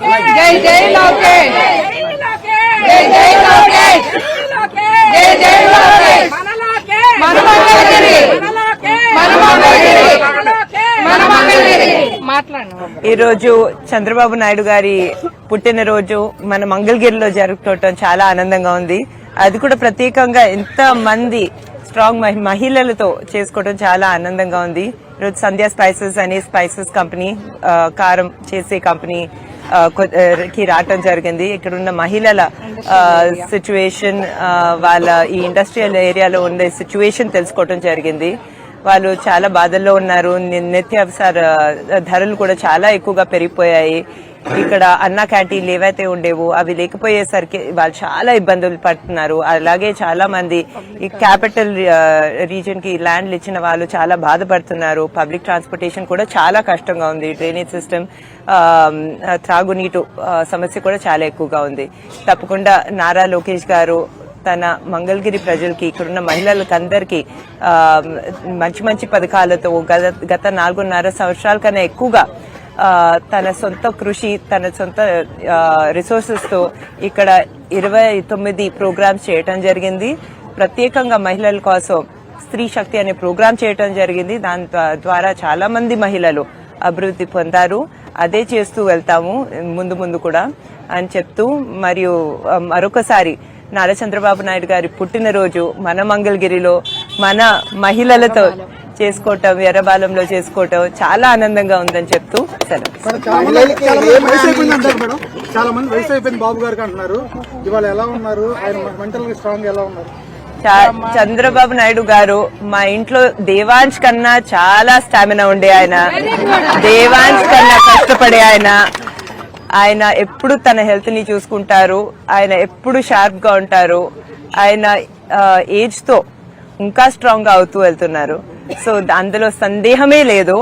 జై జై లోకేష్, జై జై లోకేష్, జై జై లోకేష్, మన మంగళగిరి, మన మంగళగిరి, మన మంగళగిరి. ఈ రోజు చంద్రబాబు నాయుడు గారి పుట్టినరోజు మన మంగళగిరిలో జరుపుకోవటం చాలా ఆనందంగా ఉంది. అది కూడా ప్రత్యేకంగా ఎంత మంది స్ట్రాంగ్ మహిళలతో చేసుకోవడం చాలా ఆనందంగా ఉంది. ఈరోజు సంధ్యా స్పైసెస్ అనే స్పైసెస్ కంపెనీ, కారం చేసే కంపెనీ కి రావటం జరిగింది. ఇక్కడ ఉన్న మహిళల సిచ్యువేషన్, వాళ్ళ ఈ ఇండస్ట్రియల్ ఏరియాలో ఉండే సిచ్యువేషన్ తెలుసుకోవటం జరిగింది. వాళ్ళు చాలా బాధల్లో ఉన్నారు. నిత్యావసర ధరలు కూడా చాలా ఎక్కువగా పెరిగిపోయాయి. ఇక్కడ అన్నా క్యాంటీన్లు ఏవైతే ఉండేవో అవి లేకపోయేసరికి వాళ్ళు చాలా ఇబ్బందులు పడుతున్నారు. అలాగే చాలా మంది ఈ క్యాపిటల్ రీజన్ కి ల్యాండ్లు ఇచ్చిన వాళ్ళు చాలా బాధపడుతున్నారు. పబ్లిక్ ట్రాన్స్పోర్టేషన్ కూడా చాలా కష్టంగా ఉంది. డ్రైనేజ్ సిస్టమ్, త్రాగునీటు సమస్య కూడా చాలా ఎక్కువగా ఉంది. తప్పకుండా నారా లోకేష్ గారు తన మంగళగిరి ప్రజలకి, ఇక్కడున్న మహిళలకు అందరికీ మంచి మంచి పథకాలతో గత 4.5 సంవత్సరాల కన్నా ఎక్కువగా తన సొంత కృషి, తన సొంత రిసోర్సెస్ తో ఇక్కడ 29 ప్రోగ్రామ్స్ చేయటం జరిగింది. ప్రత్యేకంగా మహిళల కోసం స్త్రీ శక్తి అనే ప్రోగ్రాం చేయటం జరిగింది. దాని ద్వారా చాలా మంది మహిళలు అభివృద్ధి పొందారు. అదే చేస్తూ వెళ్తాము ముందు ముందు కూడా అని చెప్తూ, మరియు మరొకసారి నారా చంద్రబాబు నాయుడు గారి పుట్టినరోజు మన మంగళగిరిలో మన మహిళలతో చేసుకోవటం, ఎర్రబాలంలో చేసుకోవటం చాలా ఆనందంగా ఉందని చెప్తూ సెలవు. చాలా మంది వయసు అయిపోయింది బాబు గారికి అంటున్నారు. ఇవాళ ఎలా ఉన్నారు? ఆయన మెంటల్ గా స్ట్రాంగ్ ఎలా ఉన్నారు? చంద్రబాబు నాయుడు గారు మా ఇంట్లో దేవాంశ్ కన్నా చాలా స్టామినా ఉండే ఆయన, దేవాంశ్ కన్నా కష్టపడే ఆయన ఎప్పుడు తన హెల్త్ ని చూసుకుంటారు. ఆయన ఎప్పుడు షార్ప్ గా ఉంటారు. ఆయన ఏజ్ తో ఇంకా స్ట్రాంగ్ గా అవుతూ వెళ్తున్నారు. సో అందులో సందేహమే లేదు.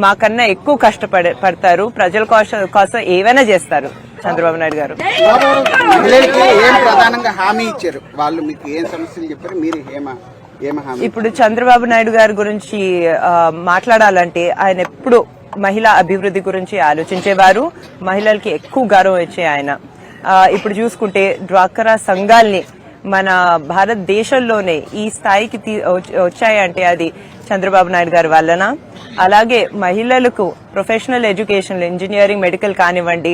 మాకన్నా ఎక్కువ కష్టపడతారు. ప్రజల కోసం ఏవైనా చేస్తారు చంద్రబాబు నాయుడు గారు. ఏం ప్రధానంగా హామీ ఇచ్చారు వాళ్ళు? మీకు ఏం సమస్యలు చెప్పారు? మీరు ఇప్పుడు చంద్రబాబు నాయుడు గారి గురించి మాట్లాడాలంటే ఆయన ఎప్పుడు మహిళా అభివృద్ధి గురించి ఆలోచించేవారు. మహిళలకి ఎక్కువ గౌరవం ఇచ్చే ఆయన. ఇప్పుడు చూసుకుంటే డ్వాక్రా సంఘాల్ని మన భారతదేశంలోనే ఈ స్థాయికి వచ్చాయంటే అది చంద్రబాబు నాయుడు గారి వల్లన. అలాగే మహిళలకు ప్రొఫెషనల్ ఎడ్యుకేషన్, ఇంజనీరింగ్, మెడికల్ కానివ్వండి,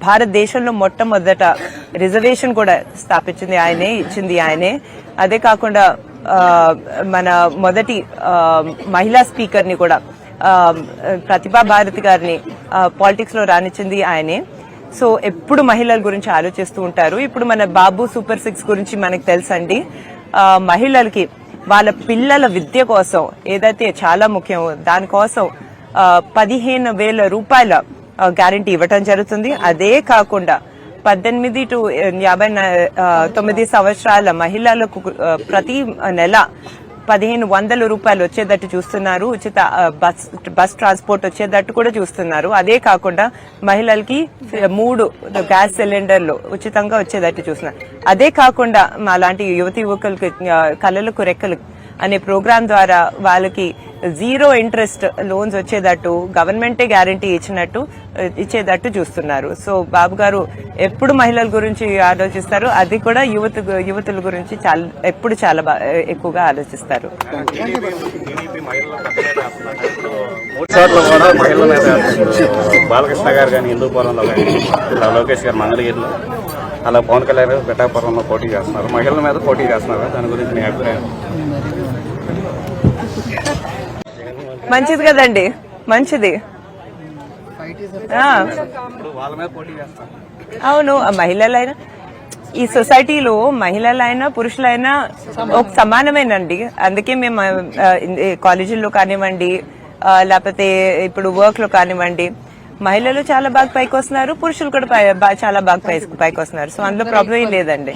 భారతదేశంలో మొట్టమొదట రిజర్వేషన్ కూడా స్థాపించింది ఆయనే, ఇచ్చింది ఆయనే. అదే కాకుండా మన మొదటి మహిళా స్పీకర్ ని కూడా, ప్రతిభా భారతి గారిని పాలిటిక్స్ లో రానిచ్చింది ఆయనే. సో ఎప్పుడు మహిళల గురించి ఆలోచిస్తూ ఉంటారు. ఇప్పుడు మన బాబు సూపర్ 6 గురించి మనకు తెలుసండి. మహిళలకి వాళ్ళ పిల్లల విద్య కోసం ఏదైతే చాలా ముఖ్యం, దానికోసం 15,000 రూపాయల గ్యారంటీ ఇవ్వటం జరుగుతుంది. అదే కాకుండా 18 to 59 సంవత్సరాల మహిళలకు ప్రతి నెల 1,500 రూపాయలు వచ్చేటట్టు చూస్తున్నారు. ఉచిత బస్ ట్రాన్స్పోర్ట్ వచ్చేటట్టు కూడా చూస్తున్నారు. అదే కాకుండా మహిళలకి 3 గ్యాస్ సిలిండర్లు ఉచితంగా వచ్చేటట్టు చూస్తున్నారు. అదే కాకుండా మా లాంటి యువతి యువకులకి కళలకు రెక్కలు అనే ప్రోగ్రాం ద్వారా వాళ్ళకి 0 ఇంట్రెస్ట్ లోన్స్ వచ్చేటట్టు గవర్నమెంటే గ్యారంటీ ఇచ్చేటట్టు చూస్తున్నారు. సో బాబు గారు ఎప్పుడు మహిళల గురించి ఆలోచిస్తారు. అది కూడా యువతుల గురించి ఎప్పుడు చాలా ఎక్కువగా ఆలోచిస్తారు. బాలకృష్ణ గారు కానీ హిందూపురంలో కానీ, లోకేష్ గారు మంగళగిరిలో, అలా పవన్ కళ్యాణ్ గారు పిఠాపురంలో పోటీ చేస్తున్నారు. మహిళల మీద పోటీ చేస్తున్నారు. దాని గురించి మీ అభిప్రాయం? మంచిది కదండి, మంచిది. అవును, మహిళలైనా ఈ సొసైటీలో మహిళలైనా పురుషులైనా ఒక సమానమేనండి. అందుకే మేము కాలేజీల్లో కానివ్వండి, లేకపోతే ఇప్పుడు వర్క్ లో కానివ్వండి, మహిళలు చాలా బాగా పైకి వస్తున్నారు, పురుషులు కూడా చాలా బాగా పైకి వస్తున్నారు. సో అందులో ప్రాబ్లం ఏం లేదండి.